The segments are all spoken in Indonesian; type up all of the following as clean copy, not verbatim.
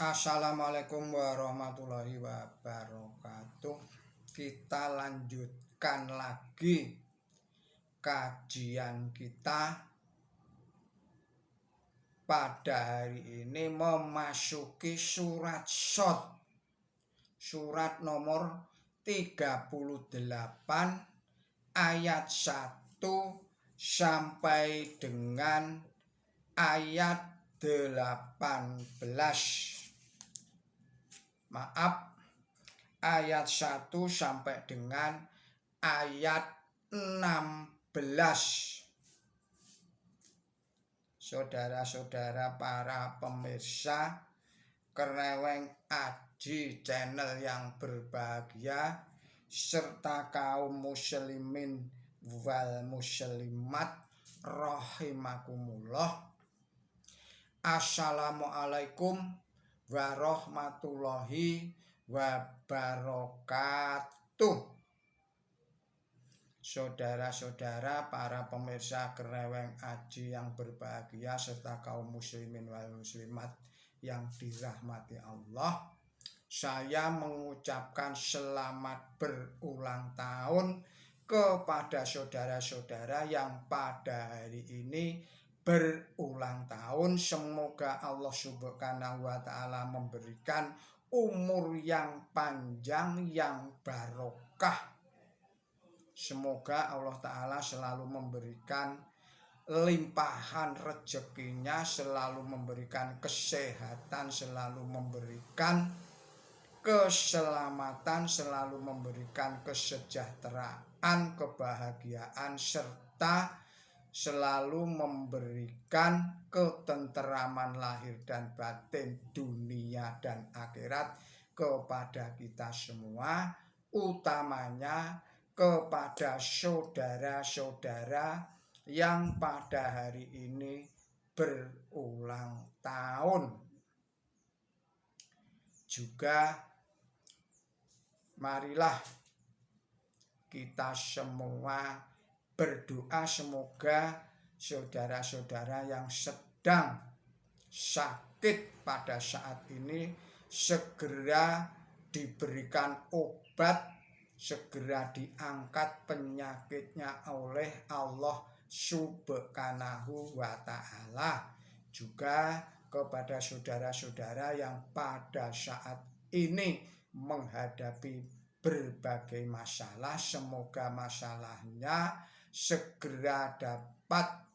Assalamualaikum warahmatullahi wabarakatuh. Kita lanjutkan lagi kajian kita pada hari ini memasuki surat Shad, surat nomor 38 ayat 1 sampai dengan ayat 18. Ayat 1 sampai dengan ayat 16. Saudara-saudara para pemirsa Kreweng Aji channel yang berbahagia, serta kaum muslimin wal muslimat rahimakumullah. Assalamualaikum warahmatullahi wabarakatuh. Saudara-saudara para pemirsa Kreweng Aji yang berbahagia, serta kaum muslimin wal muslimat yang dirahmati Allah, saya mengucapkan selamat berulang tahun kepada saudara-saudara yang pada hari ini berulang tahun. Semoga Allah Subhanahu wa Ta'ala memberikan umur yang panjang, yang barokah. Semoga Allah Ta'ala selalu memberikan limpahan rezekinya, selalu memberikan kesehatan, selalu memberikan keselamatan, selalu memberikan kesejahteraan, kebahagiaan, serta selalu memberikan ketenteraman lahir dan batin, dunia dan akhirat kepada kita semua, utamanya kepada saudara-saudara yang pada hari ini berulang tahun. Juga marilah kita semua berdoa semoga saudara-saudara yang sedang sakit pada saat ini segera diberikan obat, segera diangkat penyakitnya oleh Allah Subhanahu wa Ta'ala. Juga kepada saudara-saudara yang pada saat ini menghadapi berbagai masalah, semoga masalahnya segera dapat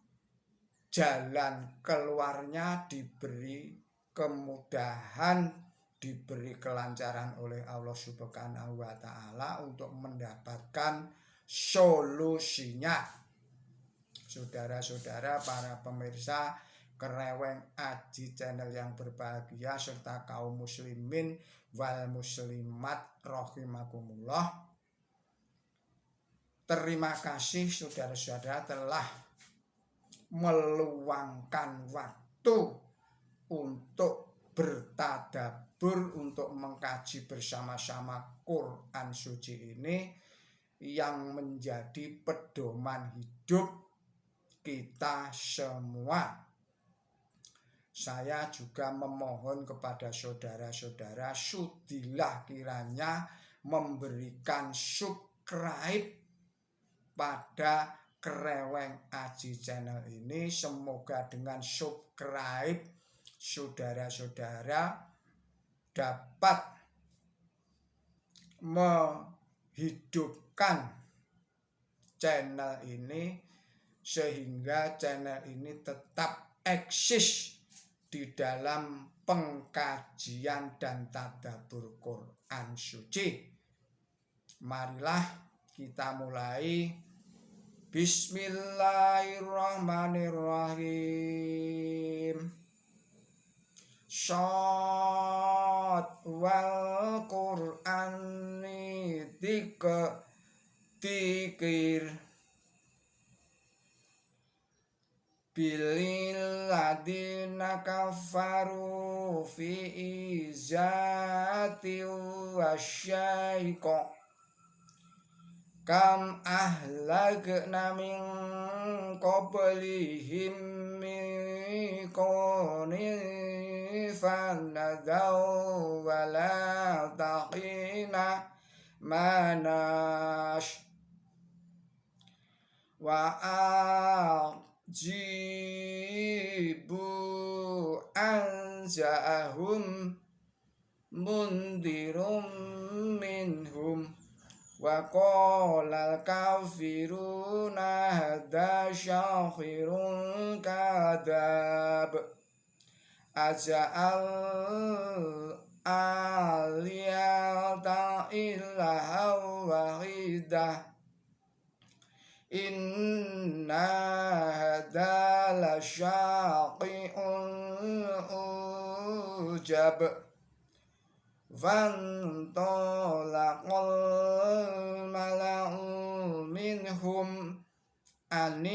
jalan keluarnya, diberi kemudahan, diberi kelancaran oleh Allah Subhanahu wa Ta'ala untuk mendapatkan solusinya. Saudara-saudara para pemirsa Kreweng Aji channel yang berbahagia, serta kaum muslimin wal muslimat rahimakumullah, terima kasih saudara-saudara telah meluangkan waktu untuk bertadabbur, untuk mengkaji bersama-sama Quran suci ini yang menjadi pedoman hidup kita semua. Saya juga memohon kepada saudara-saudara, sudilah kiranya memberikan subscribe pada Kreweng Aji channel ini. Semoga dengan subscribe saudara-saudara dapat menghidupkan channel ini, sehingga channel ini tetap eksis di dalam pengkajian dan tadabbur Quran suci. Marilah kita mulai. Bismillahirrahmanirrahim. Shad wal Qur'ani dzikir bilil ladina kafaru fi izati wasyaiqo kam ahlakna min qablihim min qarnin فنذوا ولا تحين مناش وأعجبوا أن جاءهم منذر منهم وقال الكافرون هذا ساحر كذاب أجعل الآلهة إلها واحدا إن هذا لشيء عجاب فانطلق الملأ منهم أن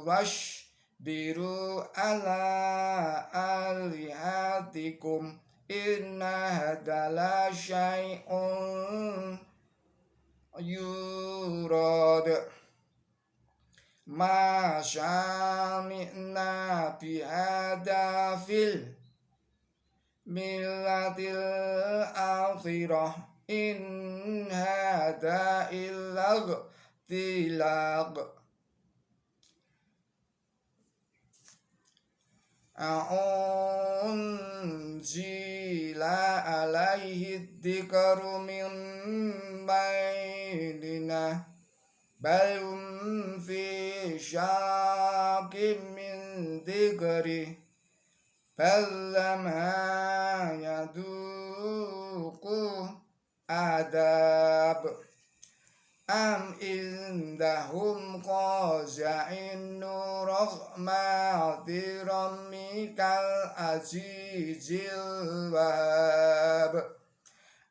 واصبروا على آلهتكم إن هذا لشيء يراد ما سمعنا بهذا في الملة الآخرة إن هذا إلا اختلاق أنزل عليه الذكر من بيننا بل هم في شك من ذكره بل لما يذوقوا عذاب أم عندهم خزائن رحمة ربك العزيز الوهاب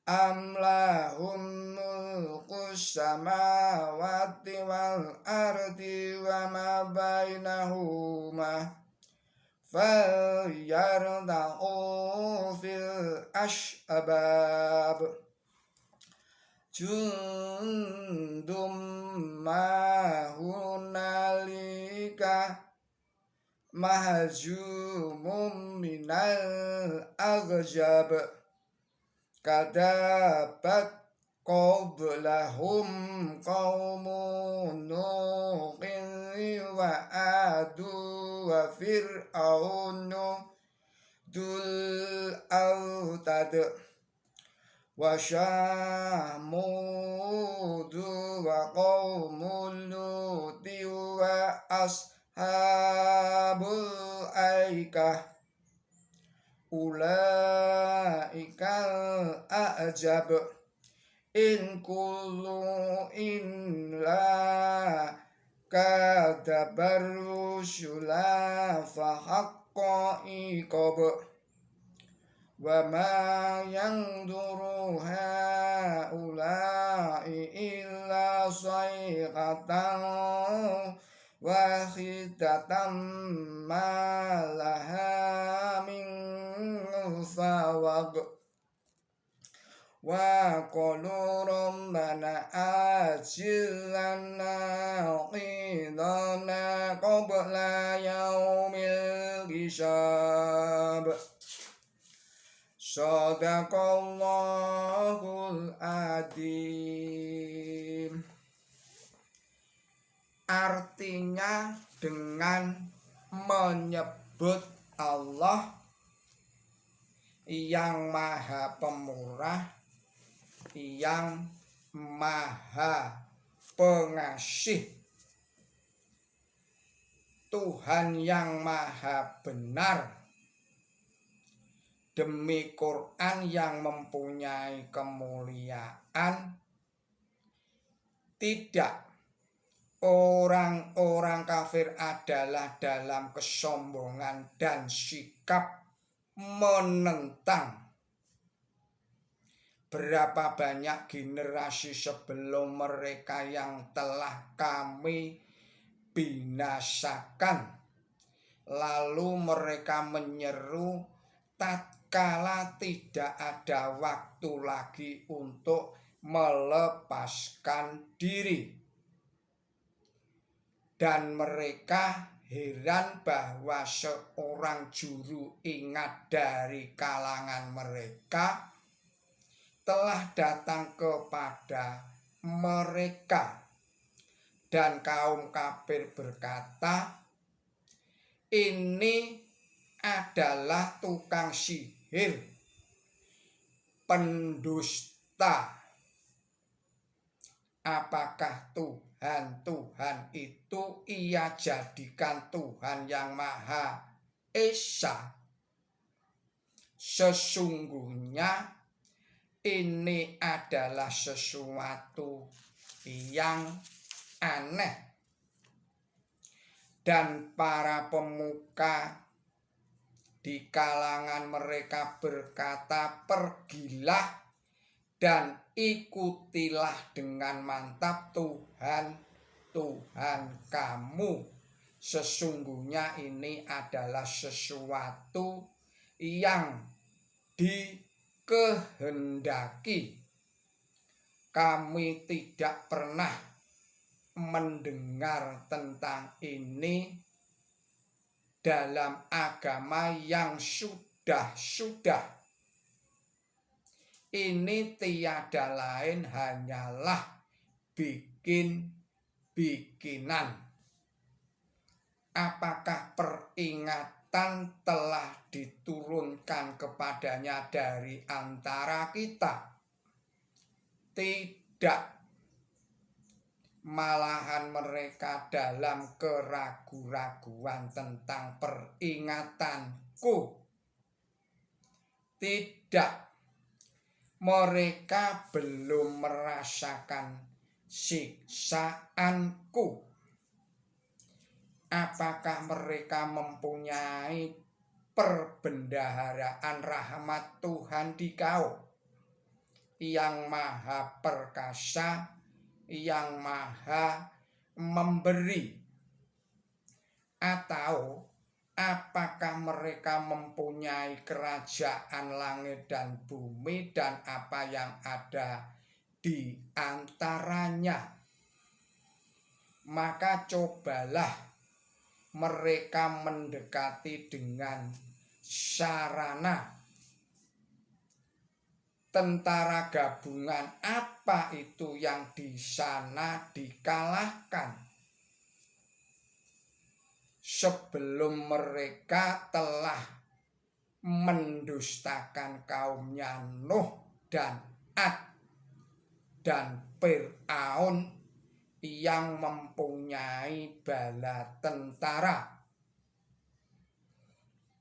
أم لهم ملك السماوات والأرض وما بينهما فليرتقوا في الأسباب جند ما هنالك مهزوم من الأحزاب كذبت قبلهم قوم نوح وعاد وفرعون ذو الأوتاد وثمود وقوم لوط وأصحاب الأيكة أولئك الأحزاب إن كل إلا كذب الرسل فحق عقاب وما ينظر هؤلاء إلا صيحة واحدة ما لها من فواق وقالوا ربنا آجل لنا قيضنا قبل يوم الحساب Shadaqallahul Adzim. Artinya dengan menyebut Allah yang maha pemurah, yang maha pengasih, Tuhan yang maha benar, demi Quran yang mempunyai kemuliaan, tidak, orang-orang kafir adalah dalam kesombongan dan sikap menentang. Berapa banyak generasi sebelum mereka yang telah kami binasakan, lalu mereka menyeru tatkala tidak ada waktu lagi untuk melepaskan diri, dan mereka heran bahwa seorang juru ingat dari kalangan mereka telah datang kepada mereka. Dan kaum kafir berkata, ini adalah tukang sihir, pendusta. Apakah Tuhan itu ia jadikan Tuhan yang Maha Esa? Sesungguhnya ini adalah sesuatu yang aneh. Dan para pemuka di kalangan mereka berkata, pergilah dan ikutilah dengan mantap Tuhan kamu. Sesungguhnya ini adalah sesuatu yang dikehendaki. Kami tidak pernah mendengar tentang ini dalam agama yang sudah. Ini tiada lain hanyalah bikin-bikinan. Apakah peringatan telah diturunkan kepadanya dari antara kita? Tidak. Malahan mereka dalam keraguan-raguan tentang peringatanku. Tidak. Mereka belum merasakan siksaanku. Apakah mereka mempunyai perbendaharaan rahmat Tuhan dikau yang maha perkasa, yang maha memberi? Atau apakah mereka mempunyai kerajaan langit dan bumi dan apa yang ada di antaranya? Maka cobalah mereka mendekati dengan sarana tentara gabungan apa itu yang di sana dikalahkan. Sebelum mereka telah mendustakan kaumnya Nuh dan Ad dan Fir'aun yang mempunyai bala tentara,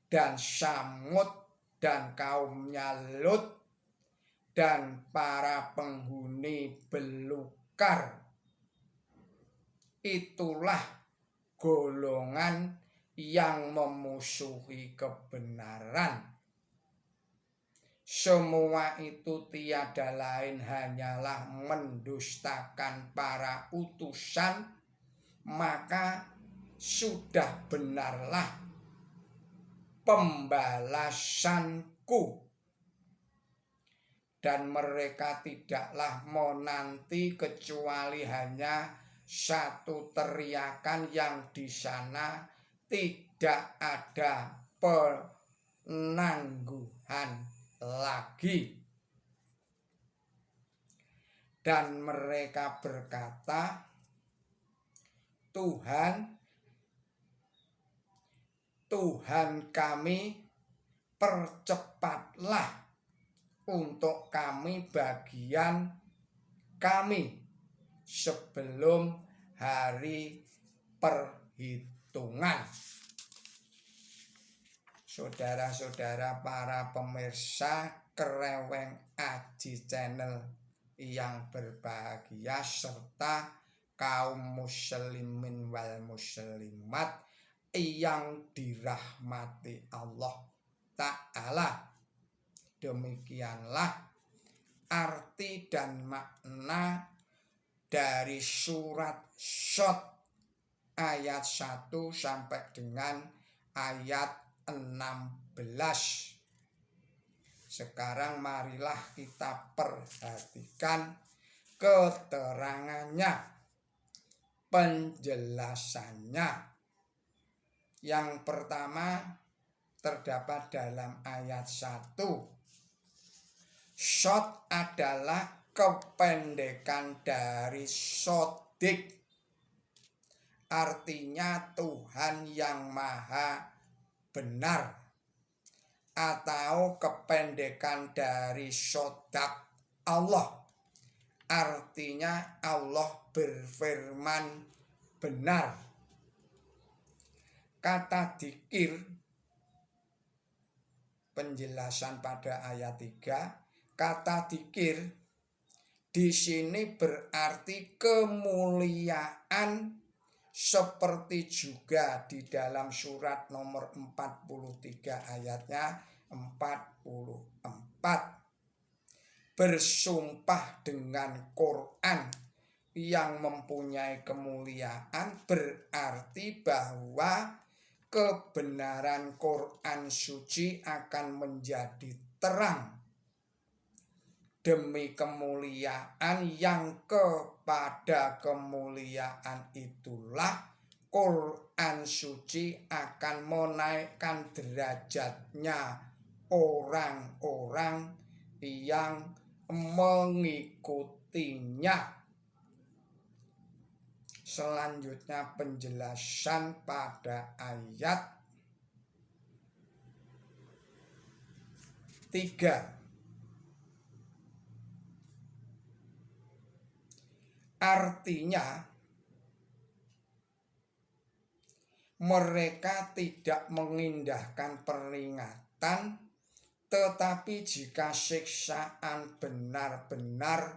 dan Samud dan kaumnya Lut dan para penghuni belukar. Itulah golongan yang memusuhi kebenaran. Semua itu tiada lain hanyalah mendustakan para utusan, maka sudah benarlah pembalasanku. Dan mereka tidaklah menanti kecuali hanya satu teriakan yang di sana tidak ada penangguhan lagi. Dan mereka berkata, Tuhan kami, percepatlah untuk kami bagian kami sebelum hari perhitungan. Saudara-saudara para pemirsa Kreweng Aji Channel yang berbahagia, serta kaum muslimin wal muslimat yang dirahmati Allah Ta'ala. Demikianlah arti dan makna dari surat Shad ayat 1 sampai dengan ayat 16. Sekarang marilah kita perhatikan keterangannya, penjelasannya. Yang pertama terdapat dalam ayat 1. Sod adalah kependekan dari sodik, artinya Tuhan yang maha benar, atau kependekan dari sodak Allah, artinya Allah berfirman benar. Kata dzikir, penjelasan pada ayat 3, kata dzikir di sini berarti kemuliaan, seperti juga di dalam surat nomor 43 ayatnya 44. Bersumpah dengan Quran yang mempunyai kemuliaan berarti bahwa kebenaran Quran suci akan menjadi terang. Demi kemuliaan yang kepada kemuliaan itulah Quran suci akan menaikkan derajatnya orang-orang yang mengikutinya. Selanjutnya penjelasan pada ayat 3. Artinya mereka tidak mengindahkan peringatan, tetapi jika siksaan benar-benar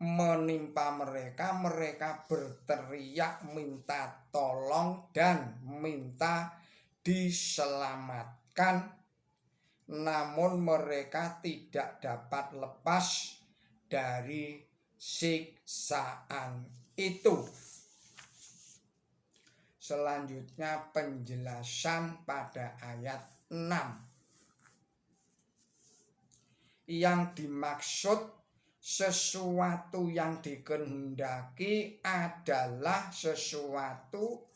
menimpa mereka, mereka berteriak minta tolong dan minta diselamatkan, namun mereka tidak dapat lepas dari siksaan itu. Selanjutnya penjelasan pada ayat 6. Yang dimaksud sesuatu yang dikehendaki adalah sesuatu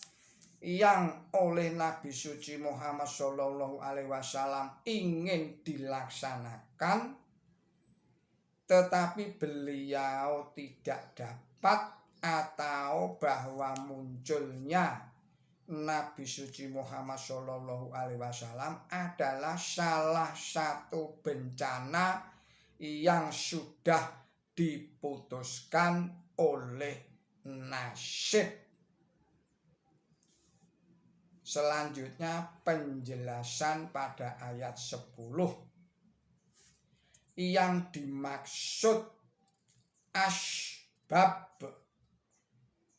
yang oleh Nabi suci Muhammad SAW ingin dilaksanakan, tetapi beliau tidak dapat, atau bahwa munculnya Nabi suci Muhammad SAW adalah salah satu bencana yang sudah diputuskan oleh nasib. Selanjutnya penjelasan pada ayat 10. Yang dimaksud asbab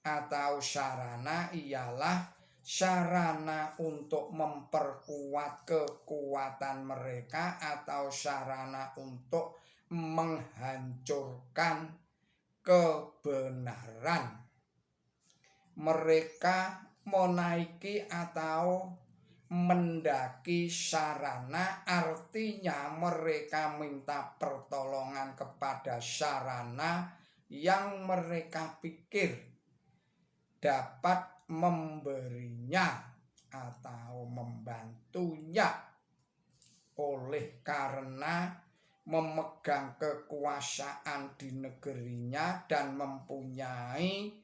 atau sarana ialah sarana untuk memperkuat kekuatan mereka atau sarana untuk menghancurkan kebenaran. Mereka menaiki atau mendaki sarana, artinya mereka minta pertolongan kepada sarana yang mereka pikir dapat memberinya atau membantunya, oleh karena memegang kekuasaan di negerinya dan mempunyai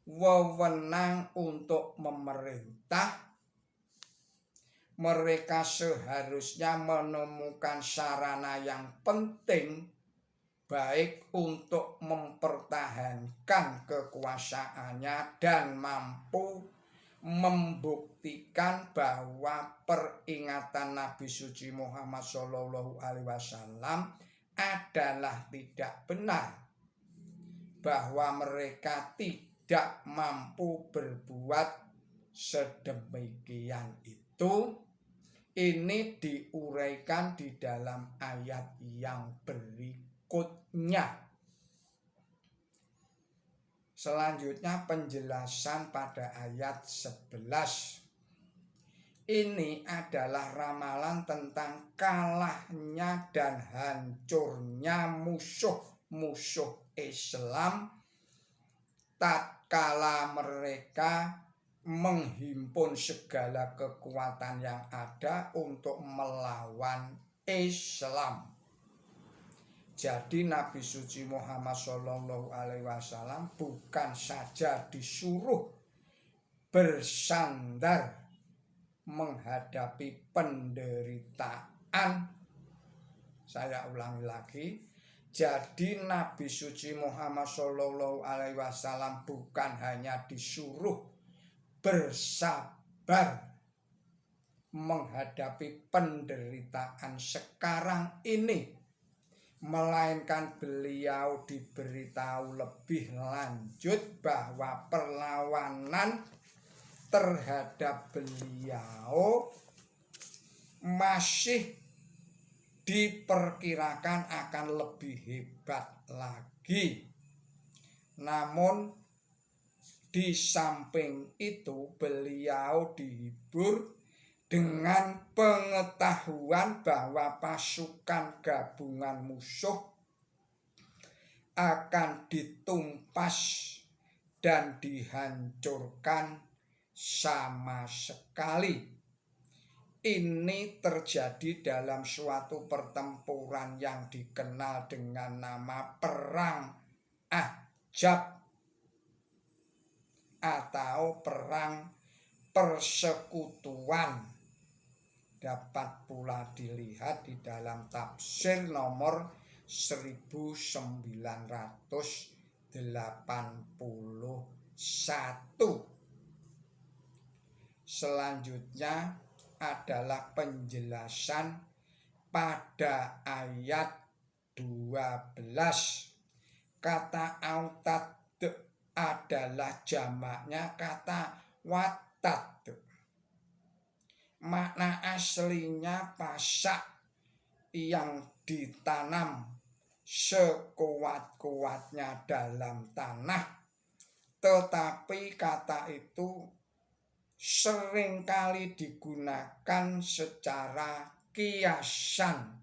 wewenang untuk memerintah. Mereka seharusnya menemukan sarana yang penting, baik untuk mempertahankan kekuasaannya dan mampu membuktikan bahwa peringatan Nabi suci Muhammad SAW adalah tidak benar, bahwa mereka tidak mampu berbuat sedemikian itu. Ini diuraikan di dalam ayat yang berikutnya. Selanjutnya penjelasan pada ayat 11. Ini adalah ramalan tentang kalahnya dan hancurnya musuh-musuh Islam tatkala mereka menghimpun segala kekuatan yang ada untuk melawan Islam. Jadi Nabi suci Muhammad SAW bukan saja disuruh bersandar menghadapi penderitaan. Saya ulangi lagi. Jadi Nabi suci Muhammad SAW bukan hanya disuruh bersabar menghadapi penderitaan sekarang ini, melainkan beliau diberitahu lebih lanjut bahwa perlawanan terhadap beliau masih diperkirakan akan lebih hebat lagi. Namun di samping itu beliau dihibur dengan pengetahuan bahwa pasukan gabungan musuh akan ditumpas dan dihancurkan sama sekali. Ini terjadi dalam suatu pertempuran yang dikenal dengan nama Perang Ahzab atau Perang Persekutuan. Dapat pula dilihat di dalam tafsir nomor 1981. Selanjutnya adalah penjelasan pada ayat 12. Kata autad adalah jamaknya kata watad. Makna aslinya pasak yang ditanam sekuat-kuatnya dalam tanah. Tetapi kata itu seringkali digunakan secara kiasan.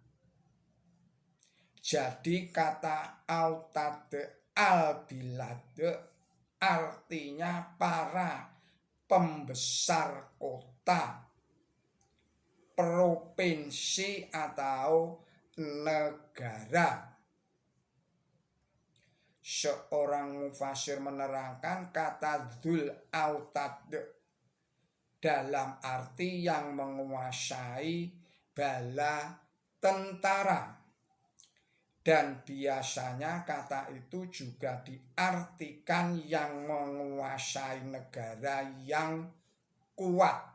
Jadi kata autad al-bilad artinya para pembesar kota, provinsi atau negara. Seorang mufasir menerangkan kata dzul autad dalam arti yang menguasai bala tentara. Dan biasanya kata itu juga diartikan yang menguasai negara yang kuat.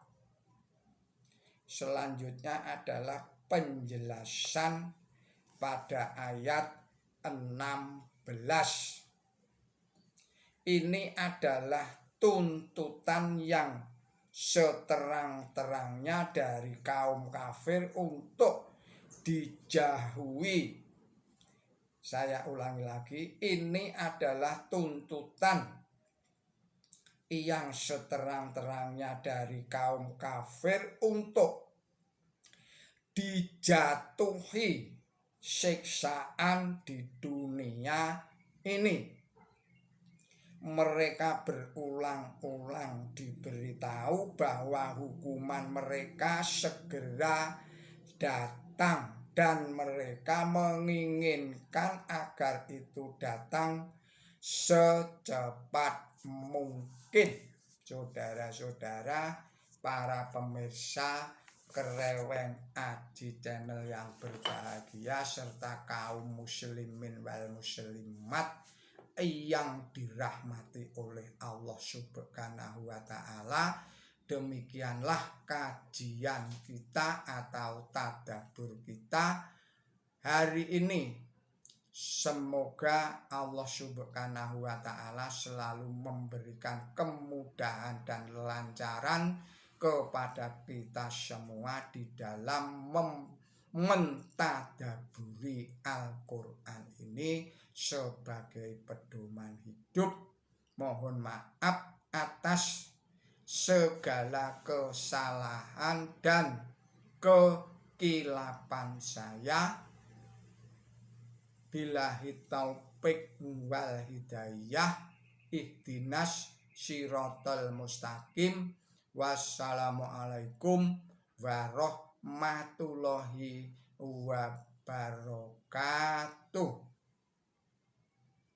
Selanjutnya adalah penjelasan pada ayat 16. Ini adalah tuntutan yang seterang-terangnya dari kaum kafir untuk dijauhi. Saya ulangi lagi, ini adalah tuntutan yang seterang-terangnya dari kaum kafir untuk dijatuhi siksaan di dunia ini. Mereka berulang-ulang diberitahu bahwa hukuman mereka segera datang. Dan mereka menginginkan agar itu datang secepat mungkin. Saudara-saudara, para pemirsa Kereweng Aji Channel yang berbahagia, serta kaum muslimin wal muslimat yang dirahmati oleh Allah Subhanahu wa Ta'ala. Demikianlah kajian kita atau tadabbur kita hari ini. Semoga Allah Subhanahu wa Ta'ala selalu memberikan kemudahan dan kelancaran kepada kita semua di dalam mentadabburi Al-Quran ini sebagai pedoman hidup. Mohon maaf atas segala kesalahan dan kekilapan saya. Billahi taufik wal hidayah. Ihdinas shiratal mustaqim. Wassalamualaikum warahmatullahi wabarakatuh.